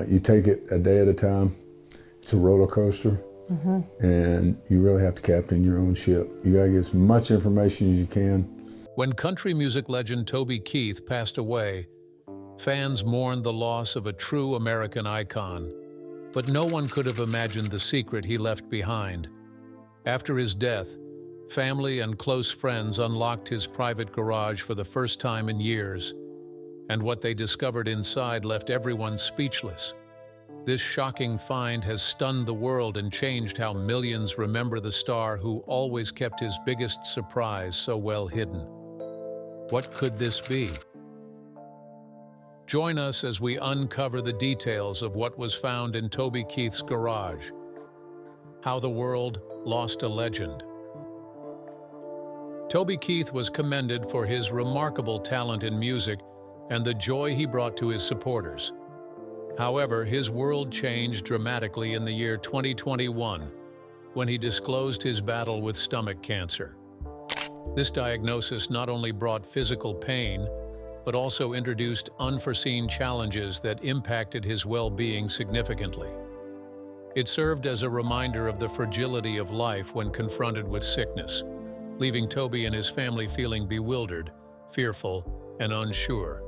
you take it a day at a time. It's a roller coaster, and you really have to captain your own ship. You gotta get as much information as you can. When country music legend Toby Keith passed away, fans mourned the loss of a true American icon, but no one could have imagined the secret he left behind. After his death, family and close friends unlocked his private garage for the first time in years, and what they discovered inside left everyone speechless. This shocking find has stunned the world and changed how millions remember the star who always kept his biggest surprise so well hidden. What could this be? Join us as we uncover the details of what was found in Toby Keith's garage. How the world lost a legend. Toby Keith was commended for his remarkable talent in music and the joy he brought to his supporters. However, his world changed dramatically in the year 2021 when he disclosed his battle with stomach cancer. This diagnosis not only brought physical pain, but also introduced unforeseen challenges that impacted his well-being significantly. It served as a reminder of the fragility of life when confronted with sickness, leaving Toby and his family feeling bewildered, fearful, and unsure.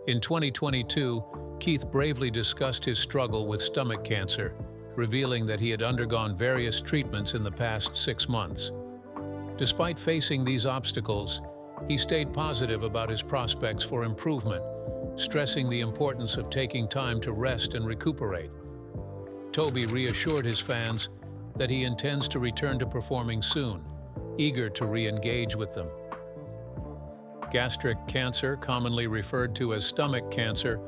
In 2022, Keith bravely discussed his struggle with stomach cancer, revealing that he had undergone various treatments in the past 6 months. Despite facing these obstacles, he stayed positive about his prospects for improvement, stressing the importance of taking time to rest and recuperate. Toby reassured his fans that he intends to return to performing soon, eager to re-engage with them. Gastric cancer, commonly referred to as stomach cancer,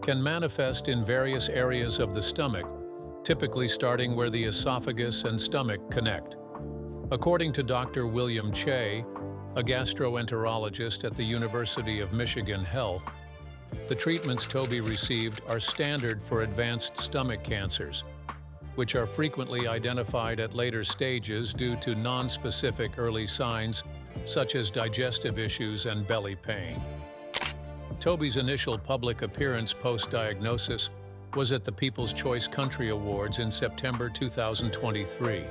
can manifest in various areas of the stomach, typically starting where the esophagus and stomach connect. According to Dr. William Che, a gastroenterologist at the University of Michigan Health, the treatments Toby received are standard for advanced stomach cancers, which are frequently identified at later stages due to nonspecific early signs such as digestive issues and belly pain. Toby's initial public appearance post-diagnosis was at the People's Choice Country Awards in September 2023.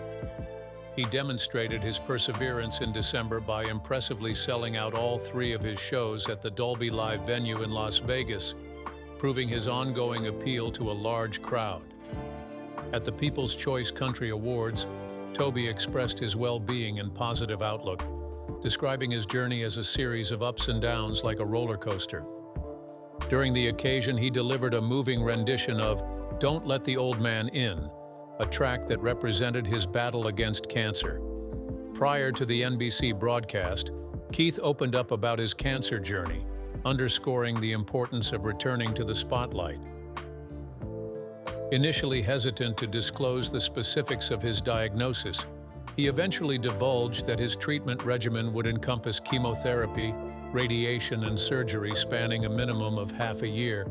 He demonstrated his perseverance in December by impressively selling out all 3 of his shows at the Dolby Live venue in Las Vegas, proving his ongoing appeal to a large crowd. At the People's Choice Country Awards, Toby expressed his well-being and positive outlook, describing his journey as a series of ups and downs like a roller coaster. During the occasion, he delivered a moving rendition of "Don't Let the Old Man In," a track that represented his battle against cancer. Prior to the NBC broadcast, Keith opened up about his cancer journey, underscoring the importance of returning to the spotlight. Initially hesitant to disclose the specifics of his diagnosis, he eventually divulged that his treatment regimen would encompass chemotherapy, radiation, and surgery spanning a minimum of half a year.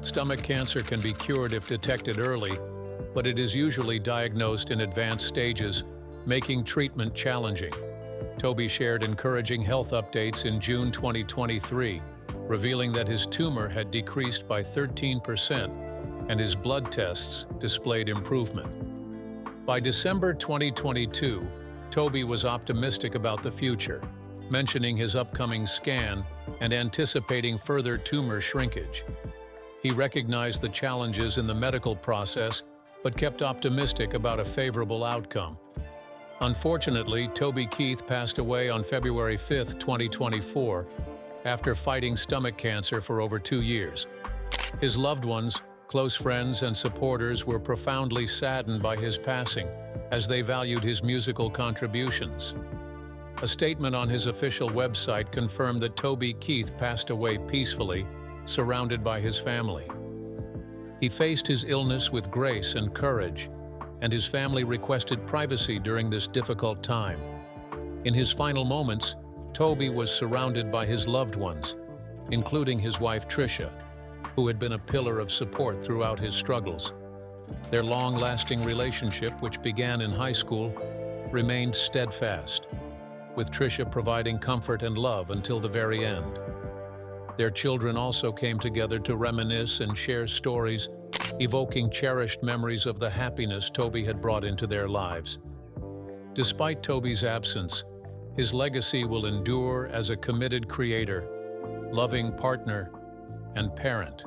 Stomach cancer can be cured if detected early, but it is usually diagnosed in advanced stages, making treatment challenging. Toby shared encouraging health updates in June 2023, revealing that his tumor had decreased by 13% and his blood tests displayed improvement. By December 2022, Toby was optimistic about the future, mentioning his upcoming scan and anticipating further tumor shrinkage. He recognized the challenges in the medical process, but kept optimistic about a favorable outcome. Unfortunately, Toby Keith passed away on February 5, 2024, after fighting stomach cancer for over 2 years. His loved ones, close friends, and supporters were profoundly saddened by his passing, as they valued his musical contributions. A statement on his official website confirmed that Toby Keith passed away peacefully, surrounded by his family. He faced his illness with grace and courage, and his family requested privacy during this difficult time. In his final moments, Toby was surrounded by his loved ones, including his wife Trisha, who had been a pillar of support throughout his struggles. Their long-lasting relationship, which began in high school, remained steadfast, with Trisha providing comfort and love until the very end. Their children also came together to reminisce and share stories, evoking cherished memories of the happiness Toby had brought into their lives. Despite Toby's absence, his legacy will endure as a committed creator, loving partner, and parent.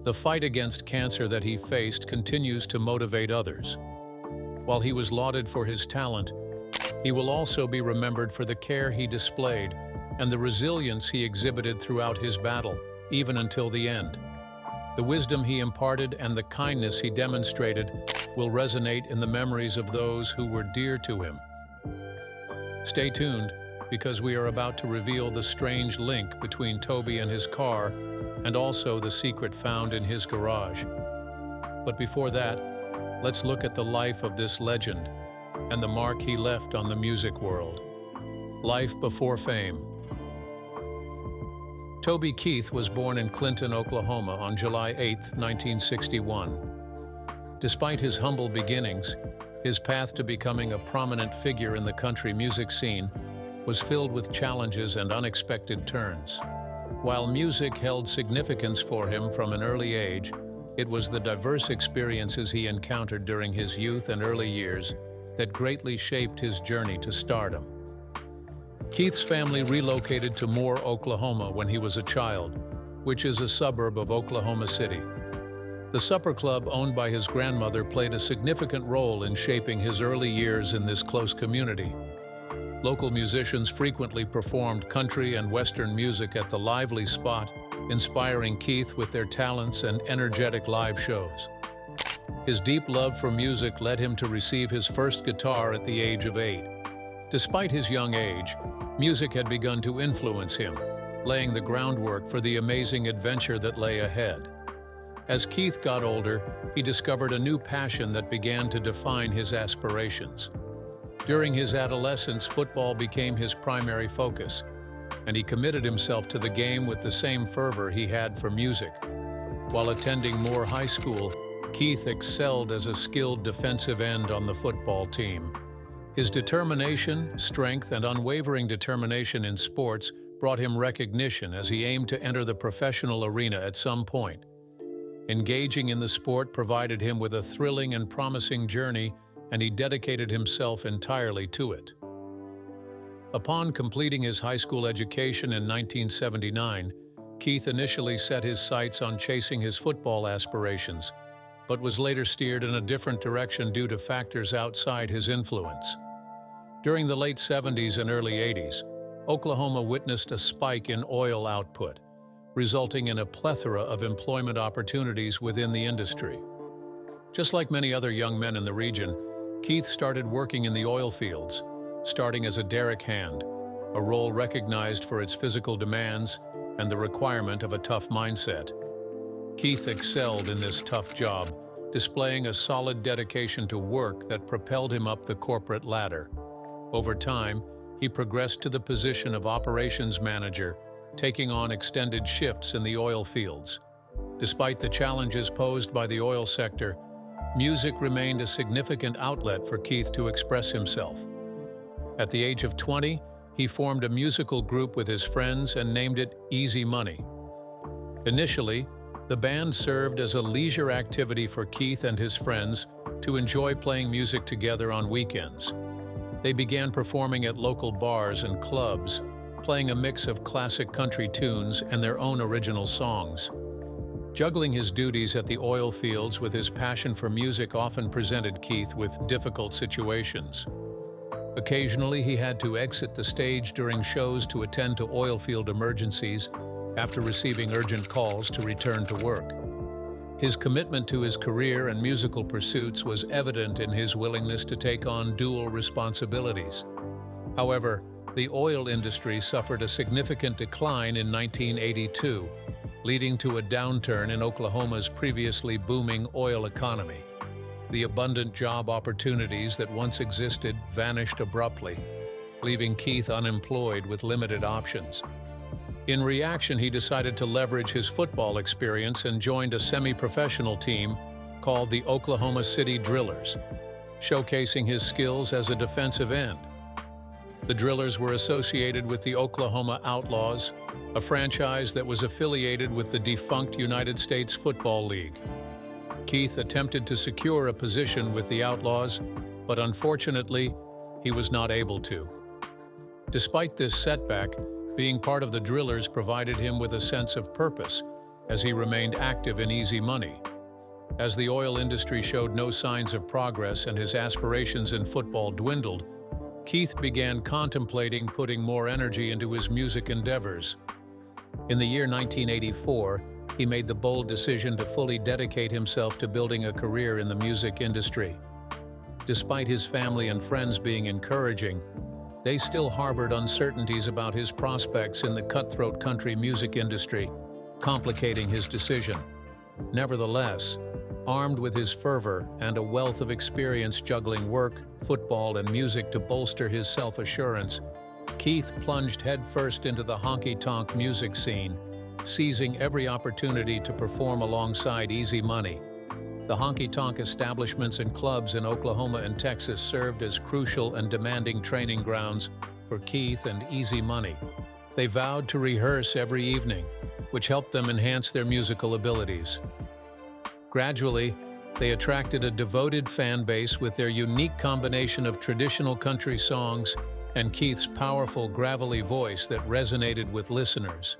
The fight against cancer that he faced continues to motivate others. While he was lauded for his talent, he will also be remembered for the care he displayed and the resilience he exhibited throughout his battle, even until the end. The wisdom he imparted and the kindness he demonstrated will resonate in the memories of those who were dear to him. Stay tuned, because we are about to reveal the strange link between Toby and his car, and also the secret found in his garage. But before that, let's look at the life of this legend and the mark he left on the music world. Life before fame. Toby Keith was born in Clinton, Oklahoma on July 8, 1961. Despite his humble beginnings, his path to becoming a prominent figure in the country music scene was filled with challenges and unexpected turns. While music held significance for him from an early age, it was the diverse experiences he encountered during his youth and early years that greatly shaped his journey to stardom. Keith's family relocated to Moore, Oklahoma when he was a child, which is a suburb of Oklahoma City. The supper club owned by his grandmother played a significant role in shaping his early years in this close community. Local musicians frequently performed country and Western music at the lively spot, inspiring Keith with their talents and energetic live shows. His deep love for music led him to receive his first guitar at the age of 8. Despite his young age, music had begun to influence him, laying the groundwork for the amazing adventure that lay ahead. As Keith got older, he discovered a new passion that began to define his aspirations. During his adolescence, football became his primary focus, and he committed himself to the game with the same fervor he had for music. While attending Moore High School, Keith excelled as a skilled defensive end on the football team. His determination, strength, and unwavering determination in sports brought him recognition as he aimed to enter the professional arena at some point. Engaging in the sport provided him with a thrilling and promising journey, and he dedicated himself entirely to it. Upon completing his high school education in 1979, Keith initially set his sights on chasing his football aspirations, but was later steered in a different direction due to factors outside his influence. During the late 70s and early 80s, Oklahoma witnessed a spike in oil output, resulting in a plethora of employment opportunities within the industry. Just like many other young men in the region, Keith started working in the oil fields, starting as a derrick hand, a role recognized for its physical demands and the requirement of a tough mindset. Keith excelled in this tough job, displaying a solid dedication to work that propelled him up the corporate ladder. Over time, he progressed to the position of operations manager, taking on extended shifts in the oil fields. Despite the challenges posed by the oil sector, music remained a significant outlet for Keith to express himself. At the age of 20, he formed a musical group with his friends and named it Easy Money. Initially, the band served as a leisure activity for Keith and his friends to enjoy playing music together on weekends. They began performing at local bars and clubs, playing a mix of classic country tunes and their own original songs. Juggling his duties at the oil fields with his passion for music often presented Keith with difficult situations. Occasionally, he had to exit the stage during shows to attend to oil field emergencies after receiving urgent calls to return to work. His commitment to his career and musical pursuits was evident in his willingness to take on dual responsibilities. However, the oil industry suffered a significant decline in 1982, leading to a downturn in Oklahoma's previously booming oil economy. The abundant job opportunities that once existed vanished abruptly, leaving Keith unemployed with limited options. In reaction, he decided to leverage his football experience and joined a semi-professional team called the Oklahoma City Drillers, showcasing his skills as a defensive end. The Drillers were associated with the Oklahoma Outlaws, a franchise that was affiliated with the defunct United States Football League. Keith attempted to secure a position with the Outlaws, but unfortunately, he was not able to. Despite this setback, being part of the Drillers provided him with a sense of purpose, as he remained active in easy money. As the oil industry showed no signs of progress and his aspirations in football dwindled, Keith began contemplating putting more energy into his music endeavors. In the year 1984, he made the bold decision to fully dedicate himself to building a career in the music industry. Despite his family and friends being encouraging, they still harbored uncertainties about his prospects in the cutthroat country music industry, complicating his decision. Nevertheless, armed with his fervor and a wealth of experience juggling work, football, and music to bolster his self-assurance, Keith plunged headfirst into the honky-tonk music scene, seizing every opportunity to perform alongside Easy Money. The honky-tonk establishments and clubs in Oklahoma and Texas served as crucial and demanding training grounds for Keith and Easy Money. They vowed to rehearse every evening, which helped them enhance their musical abilities. Gradually, they attracted a devoted fan base with their unique combination of traditional country songs and Keith's powerful, gravelly voice that resonated with listeners.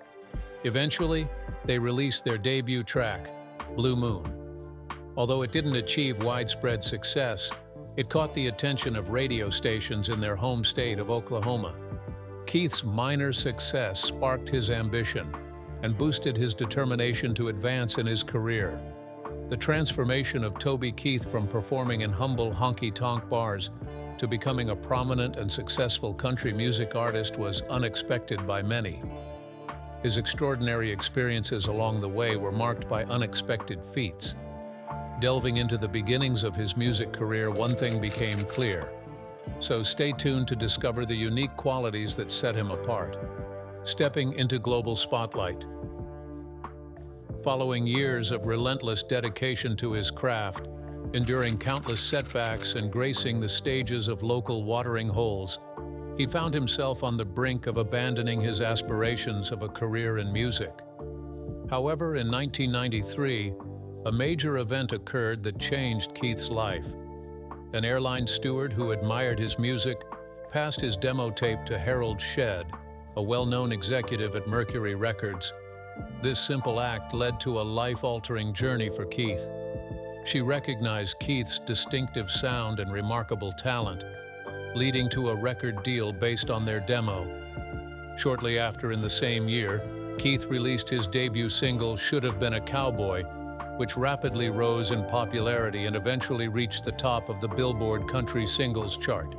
Eventually, they released their debut track, Blue Moon. Although it didn't achieve widespread success, it caught the attention of radio stations in their home state of Oklahoma. Keith's minor success sparked his ambition and boosted his determination to advance in his career. The transformation of Toby Keith from performing in humble honky-tonk bars to becoming a prominent and successful country music artist was unexpected by many. His extraordinary experiences along the way were marked by unexpected feats. Delving into the beginnings of his music career, one thing became clear. So stay tuned to discover the unique qualities that set him apart. Stepping into global spotlight. Following years of relentless dedication to his craft, enduring countless setbacks and gracing the stages of local watering holes, he found himself on the brink of abandoning his aspirations of a career in music. However, in 1993, a major event occurred that changed Keith's life. An airline steward who admired his music passed his demo tape to Harold Shedd, a well-known executive at Mercury Records. This simple act led to a life-altering journey for Keith. She recognized Keith's distinctive sound and remarkable talent, leading to a record deal based on their demo. Shortly after, in the same year, Keith released his debut single, Should Have Been a Cowboy, which rapidly rose in popularity and eventually reached the top of the Billboard Country Singles chart.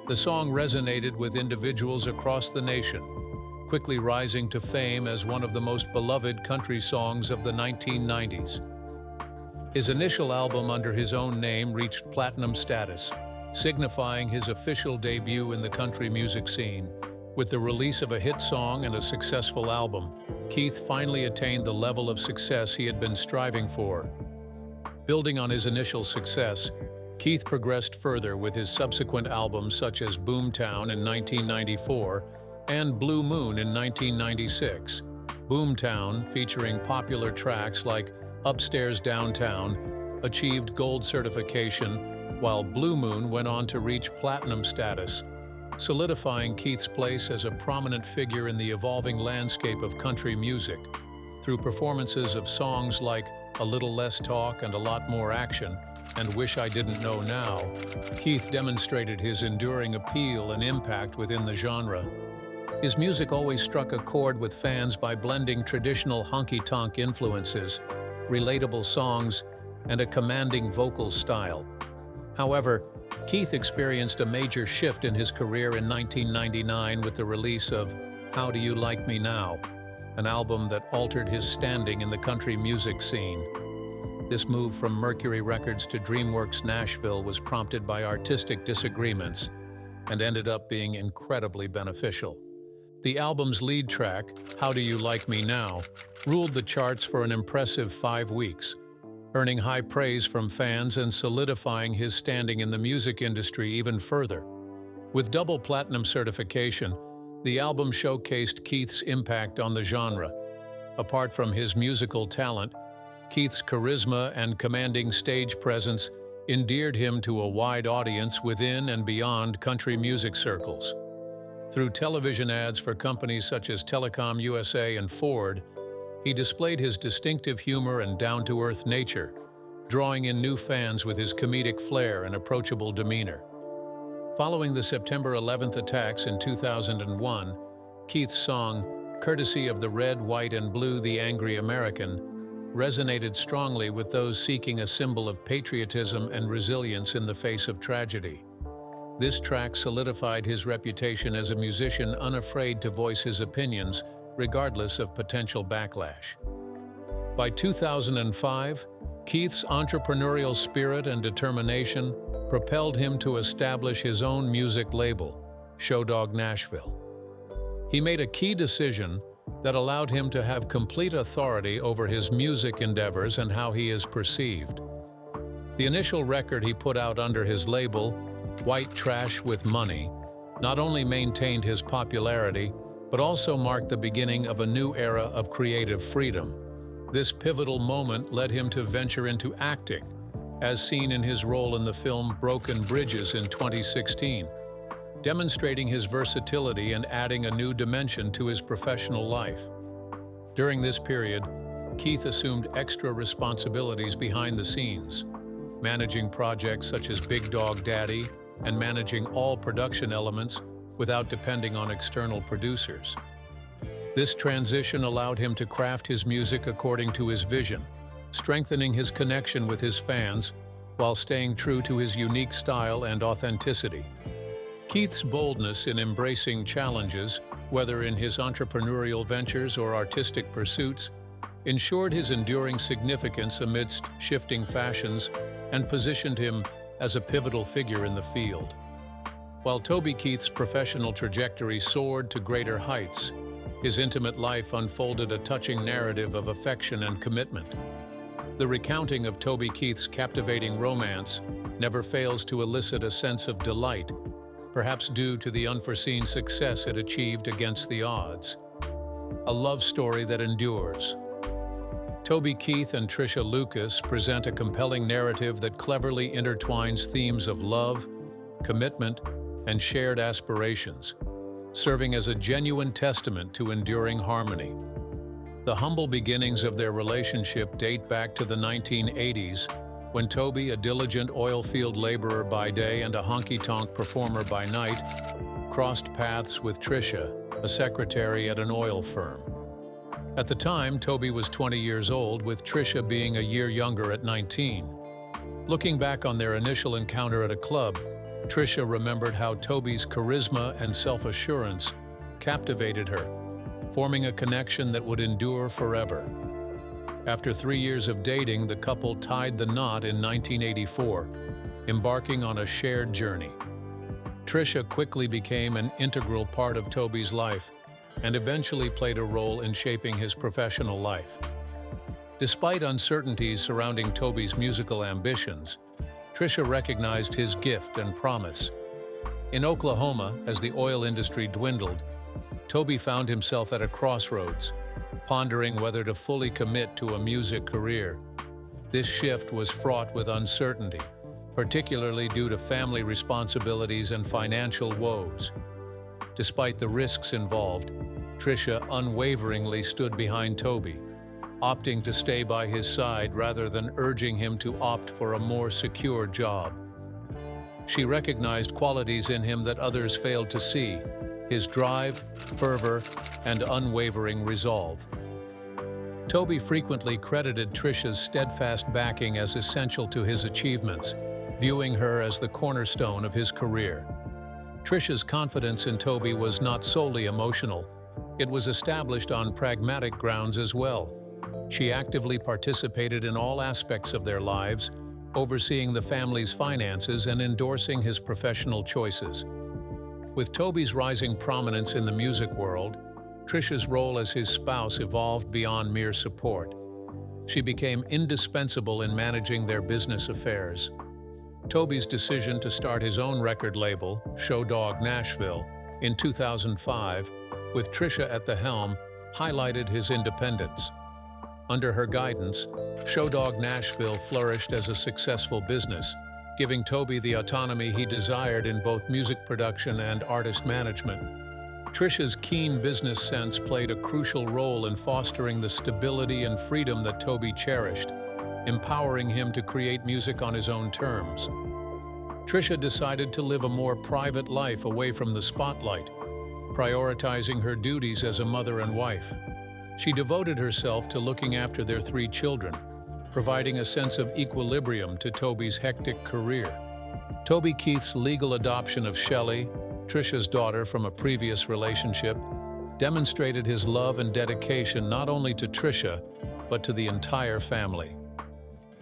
The song resonated with individuals across the nation, quickly rising to fame as one of the most beloved country songs of the 1990s. His initial album under his own name reached platinum status, signifying his official debut in the country music scene. With the release of a hit song and a successful album, Keith finally attained the level of success he had been striving for. Building on his initial success, Keith progressed further with his subsequent albums such as Boomtown in 1994 and Blue Moon in 1996. Boomtown, featuring popular tracks like Upstairs Downtown, achieved gold certification, while Blue Moon went on to reach platinum status, solidifying Keith's place as a prominent figure in the evolving landscape of country music. Through performances of songs like A Little Less Talk and A Lot More Action and Wish I Didn't Know Now, Keith demonstrated his enduring appeal and impact within the genre. His music always struck a chord with fans by blending traditional honky-tonk influences, relatable songs, and a commanding vocal style. However, Keith experienced a major shift in his career in 1999 with the release of How Do You Like Me Now, an album that altered his standing in the country music scene. This move from Mercury Records to DreamWorks Nashville was prompted by artistic disagreements and ended up being incredibly beneficial. The album's lead track, How Do You Like Me Now, ruled the charts for an impressive 5 weeks, earning high praise from fans and solidifying his standing in the music industry even further. With double platinum certification, the album showcased Keith's impact on the genre. Apart from his musical talent, Keith's charisma and commanding stage presence endeared him to a wide audience within and beyond country music circles. Through television ads for companies such as Telecom USA and Ford, he displayed his distinctive humor and down-to-earth nature, drawing in new fans with his comedic flair and approachable demeanor. Following the September 11th attacks in 2001, Keith's song, "Courtesy of the Red, White, and Blue, the Angry American," resonated strongly with those seeking a symbol of patriotism and resilience in the face of tragedy. This track solidified his reputation as a musician unafraid to voice his opinions, regardless of potential backlash. By 2005, Keith's entrepreneurial spirit and determination propelled him to establish his own music label, Showdog Nashville. He made a key decision that allowed him to have complete authority over his music endeavors and how he is perceived. The initial record he put out under his label, White Trash with Money, not only maintained his popularity, but also marked the beginning of a new era of creative freedom. This pivotal moment led him to venture into acting, as seen in his role in the film Broken Bridges in 2016, demonstrating his versatility and adding a new dimension to his professional life. During this period, Keith assumed extra responsibilities behind the scenes, managing projects such as Big Dog Daddy and managing all production elements without depending on external producers. This transition allowed him to craft his music according to his vision, strengthening his connection with his fans while staying true to his unique style and authenticity. Keith's boldness in embracing challenges, whether in his entrepreneurial ventures or artistic pursuits, ensured his enduring significance amidst shifting fashions and positioned him as a pivotal figure in the field. While Toby Keith's professional trajectory soared to greater heights, his intimate life unfolded a touching narrative of affection and commitment. The recounting of Toby Keith's captivating romance never fails to elicit a sense of delight, perhaps due to the unforeseen success it achieved against the odds. A love story that endures. Toby Keith and Trisha Lucas present a compelling narrative that cleverly intertwines themes of love, commitment, and shared aspirations, serving as a genuine testament to enduring harmony. The humble beginnings of their relationship date back to the 1980s, when Toby, a diligent oil field laborer by day and a honky-tonk performer by night, crossed paths with Trisha, a secretary at an oil firm. At the time, Toby was 20 years old, with Trisha being a year younger at 19. Looking back on their initial encounter at a club, Trisha remembered how Toby's charisma and self-assurance captivated her, forming a connection that would endure forever. After 3 years of dating, the couple tied the knot in 1984, embarking on a shared journey. Trisha quickly became an integral part of Toby's life and eventually played a role in shaping his professional life. Despite uncertainties surrounding Toby's musical ambitions, Trisha recognized his gift and promise. In Oklahoma, as the oil industry dwindled, Toby found himself at a crossroads, pondering whether to fully commit to a music career. This shift was fraught with uncertainty, particularly due to family responsibilities and financial woes. Despite the risks involved, Trisha unwaveringly stood behind Toby, opting to stay by his side rather than urging him to opt for a more secure job. She recognized qualities in him that others failed to see: his drive, fervor, and unwavering resolve. Toby frequently credited Trisha's steadfast backing as essential to his achievements, viewing her as the cornerstone of his career. Trisha's confidence in Toby was not solely emotional. It was established on pragmatic grounds as well. She actively participated in all aspects of their lives, overseeing the family's finances and endorsing his professional choices. With Toby's rising prominence in the music world, Trisha's role as his spouse evolved beyond mere support. She became indispensable in managing their business affairs. Toby's decision to start his own record label, Showdog Nashville, in 2005, with Trisha at the helm, highlighted his independence. Under her guidance, Showdog Nashville flourished as a successful business, giving Toby the autonomy he desired in both music production and artist management. Trisha's keen business sense played a crucial role in fostering the stability and freedom that Toby cherished, empowering him to create music on his own terms. Trisha decided to live a more private life away from the spotlight, prioritizing her duties as a mother and wife. She devoted herself to looking after their 3 children, providing a sense of equilibrium to Toby's hectic career. Toby Keith's legal adoption of Shelley, Trisha's daughter from a previous relationship, demonstrated his love and dedication not only to Trisha, but to the entire family.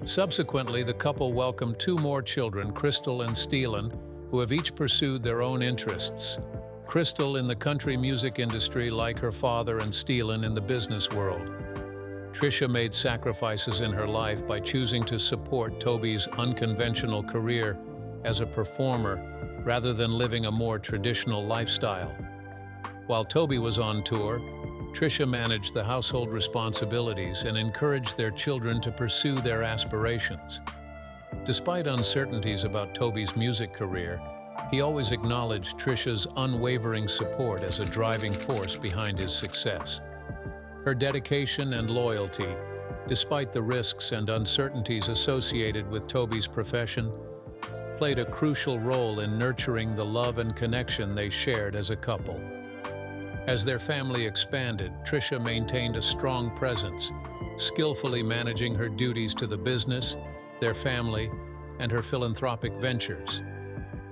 Subsequently, the couple welcomed 2 more children, Crystal and Steelen, who have each pursued their own interests. Crystal in the country music industry like her father, and Steelen in the business world. Trisha made sacrifices in her life by choosing to support Toby's unconventional career as a performer rather than living a more traditional lifestyle. While Toby was on tour, Trisha managed the household responsibilities and encouraged their children to pursue their aspirations. Despite uncertainties about Toby's music career, he always acknowledged Trisha's unwavering support as a driving force behind his success. Her dedication and loyalty, despite the risks and uncertainties associated with Toby's profession, played a crucial role in nurturing the love and connection they shared as a couple. As their family expanded, Trisha maintained a strong presence, skillfully managing her duties to the business, their family, and her philanthropic ventures.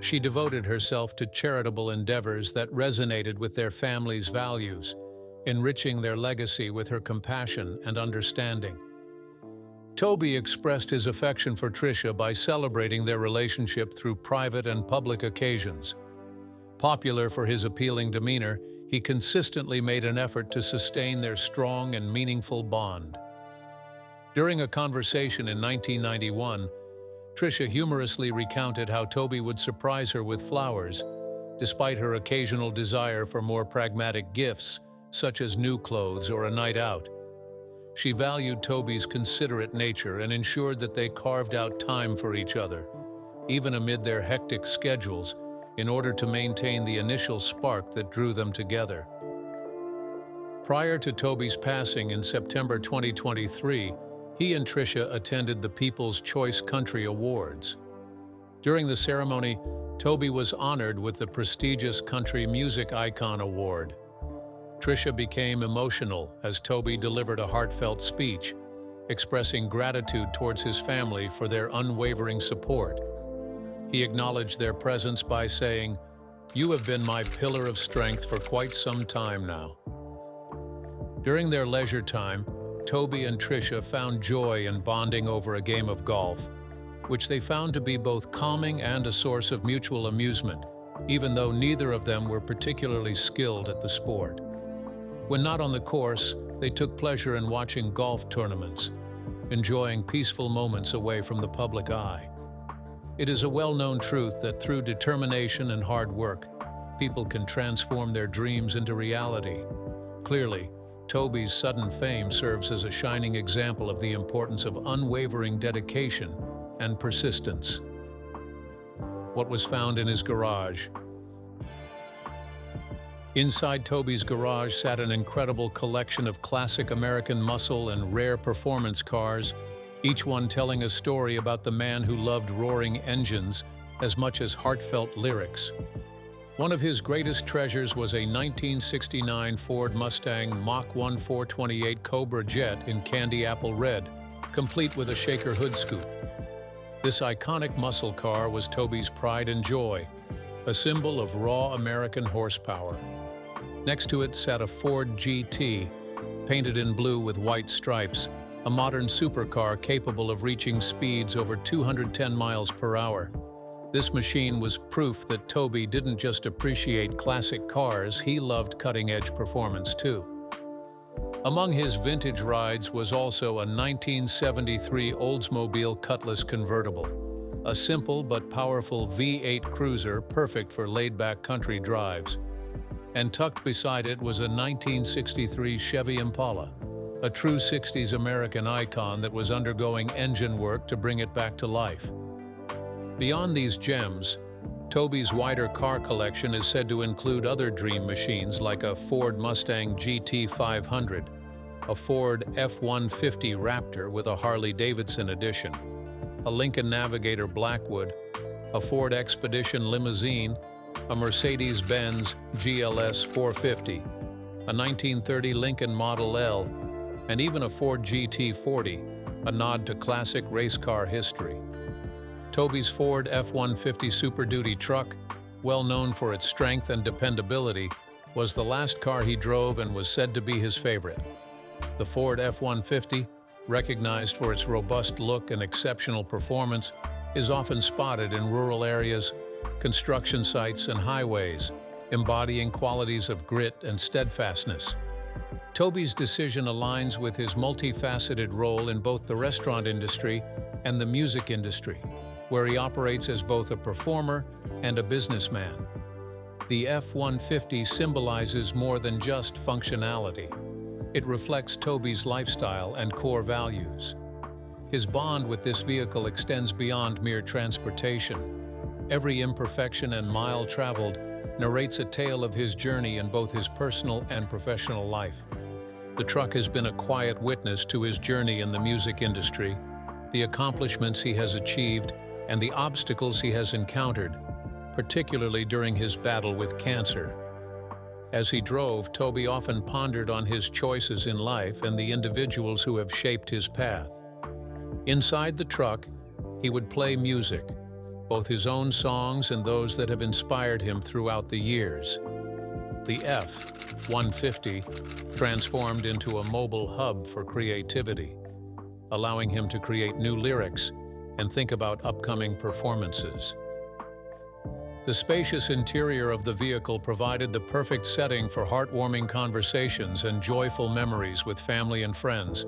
She devoted herself to charitable endeavors that resonated with their family's values, enriching their legacy with her compassion and understanding. Toby expressed his affection for Trisha by celebrating their relationship through private and public occasions. Popular for his appealing demeanor, he consistently made an effort to sustain their strong and meaningful bond. During a conversation in 1991, Trisha humorously recounted how Toby would surprise her with flowers, despite her occasional desire for more pragmatic gifts, such as new clothes or a night out. She valued Toby's considerate nature and ensured that they carved out time for each other, even amid their hectic schedules, in order to maintain the initial spark that drew them together. Prior to Toby's passing in September 2023, he and Trisha attended the People's Choice Country Awards. During the ceremony, Toby was honored with the prestigious Country Music Icon Award. Trisha became emotional as Toby delivered a heartfelt speech, expressing gratitude towards his family for their unwavering support. He acknowledged their presence by saying, "You have been my pillar of strength for quite some time now." During their leisure time, Toby and Trisha found joy in bonding over a game of golf, which they found to be both calming and a source of mutual amusement, even though neither of them were particularly skilled at the sport. When not on the course, they took pleasure in watching golf tournaments, enjoying peaceful moments away from the public eye. It is a well-known truth that through determination and hard work, people can transform their dreams into reality. Clearly, Toby's sudden fame serves as a shining example of the importance of unwavering dedication and persistence. What was found in his garage? Inside Toby's garage sat an incredible collection of classic American muscle and rare performance cars, each one telling a story about the man who loved roaring engines as much as heartfelt lyrics. One of his greatest treasures was a 1969 Ford Mustang Mach 1 428 Cobra Jet in candy apple red, complete with a shaker hood scoop. This iconic muscle car was Toby's pride and joy, a symbol of raw American horsepower. Next to it sat a Ford GT, painted in blue with white stripes, a modern supercar capable of reaching speeds over 210 miles per hour. This machine was proof that Toby didn't just appreciate classic cars, he loved cutting-edge performance too. Among his vintage rides was also a 1973 Oldsmobile Cutlass convertible, a simple but powerful V8 cruiser perfect for laid-back country drives. And tucked beside it was a 1963 Chevy Impala, a true 60s American icon that was undergoing engine work to bring it back to life. Beyond these gems, Toby's wider car collection is said to include other dream machines like a Ford Mustang GT 500, a Ford F-150 Raptor with a Harley-Davidson edition, a Lincoln Navigator Blackwood, a Ford Expedition limousine, a Mercedes-Benz GLS 450, a 1930 Lincoln Model L, and even a Ford GT40, a nod to classic race car history. Toby's Ford F-150 Super Duty truck, well known for its strength and dependability, was the last car he drove and was said to be his favorite. The Ford F-150, recognized for its robust look and exceptional performance, is often spotted in rural areas, construction sites, and highways, embodying qualities of grit and steadfastness. Toby's decision aligns with his multifaceted role in both the restaurant industry and the music industry, where he operates as both a performer and a businessman. The F-150 symbolizes more than just functionality. It reflects Toby's lifestyle and core values. His bond with this vehicle extends beyond mere transportation. Every imperfection and mile traveled narrates a tale of his journey in both his personal and professional life. The truck has been a quiet witness to his journey in the music industry, the accomplishments he has achieved, and the obstacles he has encountered, particularly during his battle with cancer. As he drove, Toby often pondered on his choices in life and the individuals who have shaped his path. Inside the truck, he would play music, both his own songs and those that have inspired him throughout the years. The F-150 transformed into a mobile hub for creativity, allowing him to create new lyrics and think about upcoming performances. The spacious interior of the vehicle provided the perfect setting for heartwarming conversations and joyful memories with family and friends,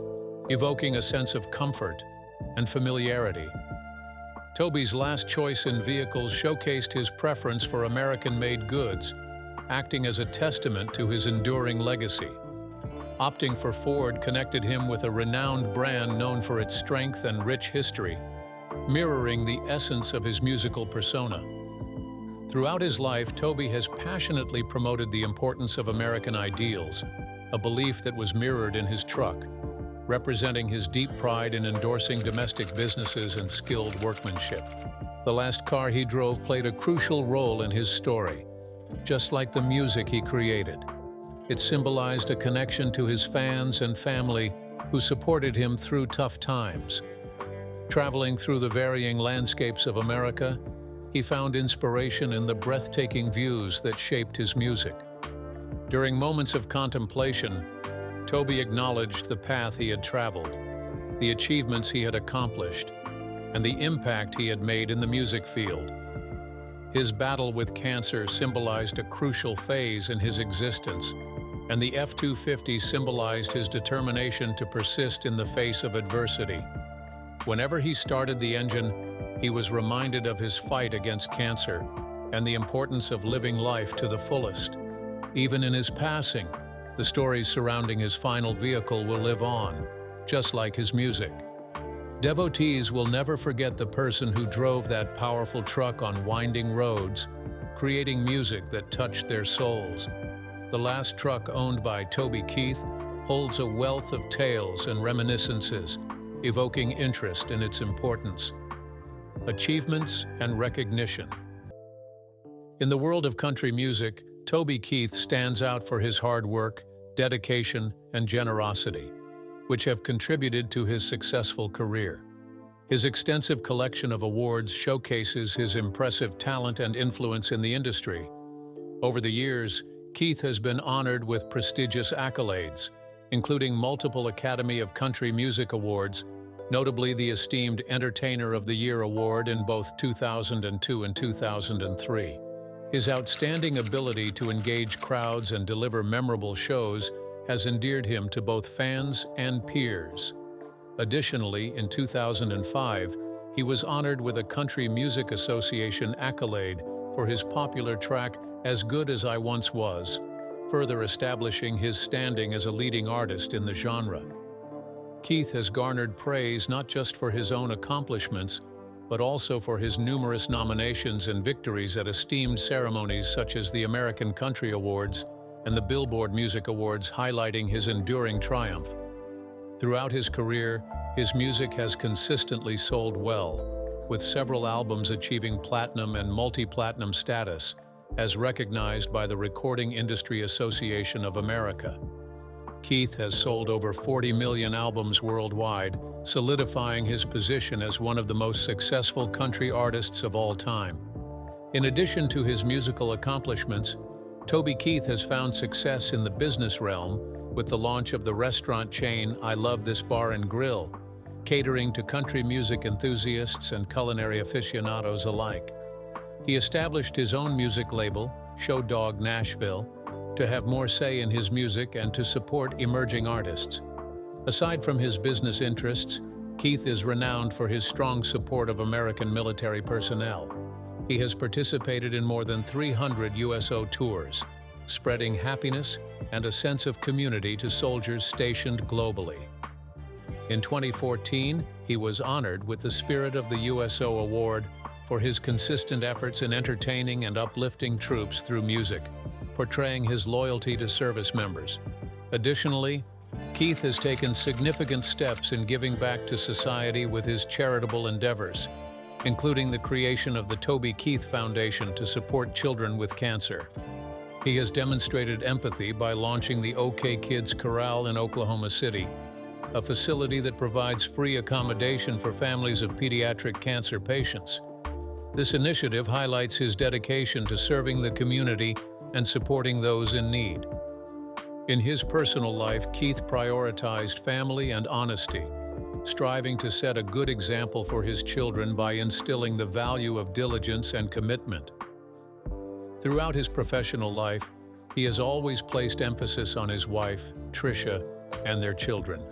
evoking a sense of comfort and familiarity. Toby's last choice in vehicles showcased his preference for American-made goods, acting as a testament to his enduring legacy. Opting for Ford connected him with a renowned brand known for its strength and rich history, mirroring the essence of his musical persona. Throughout his life, Toby has passionately promoted the importance of American ideals, a belief that was mirrored in his truck, representing his deep pride in endorsing domestic businesses and skilled workmanship. The last car he drove played a crucial role in his story, just like the music he created. It symbolized a connection to his fans and family who supported him through tough times. Traveling through the varying landscapes of America, he found inspiration in the breathtaking views that shaped his music. During moments of contemplation, Toby acknowledged the path he had traveled, the achievements he had accomplished, and the impact he had made in the music field. His battle with cancer symbolized a crucial phase in his existence, and the F-250 symbolized his determination to persist in the face of adversity. Whenever he started the engine, he was reminded of his fight against cancer and the importance of living life to the fullest. Even in his passing, the stories surrounding his final vehicle will live on, just like his music. Devotees will never forget the person who drove that powerful truck on winding roads, creating music that touched their souls. The last truck owned by Toby Keith holds a wealth of tales and reminiscences, evoking interest in its importance, achievements, and recognition. In the world of country music, Toby Keith stands out for his hard work, dedication, and generosity, which have contributed to his successful career. His extensive collection of awards showcases his impressive talent and influence in the industry. Over the years, Keith has been honored with prestigious accolades, including multiple Academy of Country Music Awards, notably the esteemed Entertainer of the Year award in both 2002 and 2003. His outstanding ability to engage crowds and deliver memorable shows has endeared him to both fans and peers. Additionally, in 2005, he was honored with a Country Music Association accolade for his popular track, "As Good as I Once Was," further establishing his standing as a leading artist in the genre. Keith has garnered praise not just for his own accomplishments, but also for his numerous nominations and victories at esteemed ceremonies such as the American Country Awards and the Billboard Music Awards, highlighting his enduring triumph. Throughout his career, his music has consistently sold well, with several albums achieving platinum and multi-platinum status, as recognized by the Recording Industry Association of America. Keith has sold over 40 million albums worldwide, solidifying his position as one of the most successful country artists of all time. In addition to his musical accomplishments, Toby Keith has found success in the business realm with the launch of the restaurant chain I Love This Bar and Grill, catering to country music enthusiasts and culinary aficionados alike. He established his own music label, Show Dog Nashville, to have more say in his music and to support emerging artists. Aside from his business interests, Keith is renowned for his strong support of American military personnel. He has participated in more than 300 USO tours, spreading happiness and a sense of community to soldiers stationed globally. In 2014, he was honored with the Spirit of the USO Award for his consistent efforts in entertaining and uplifting troops through music, portraying his loyalty to service members. Additionally, Keith has taken significant steps in giving back to society with his charitable endeavors, including the creation of the Toby Keith Foundation to support children with cancer. He has demonstrated empathy by launching the OK Kids Corral in Oklahoma City, a facility that provides free accommodation for families of pediatric cancer patients. This initiative highlights his dedication to serving the community and supporting those in need. In his personal life, Keith prioritized family and honesty, striving to set a good example for his children by instilling the value of diligence and commitment. Throughout his professional life, he has always placed emphasis on his wife, Trisha, and their children.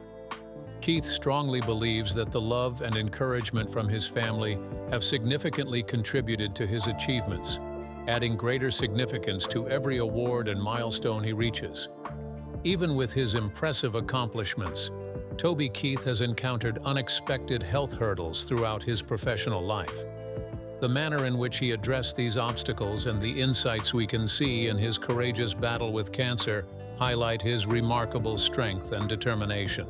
Keith strongly believes that the love and encouragement from his family have significantly contributed to his achievements, adding greater significance to every award and milestone he reaches. Even with his impressive accomplishments, Toby Keith has encountered unexpected health hurdles throughout his professional life. The manner in which he addressed these obstacles and the insights we can see in his courageous battle with cancer highlight his remarkable strength and determination.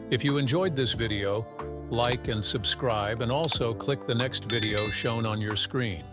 If you enjoyed this video, like and subscribe, and also click the next video shown on your screen.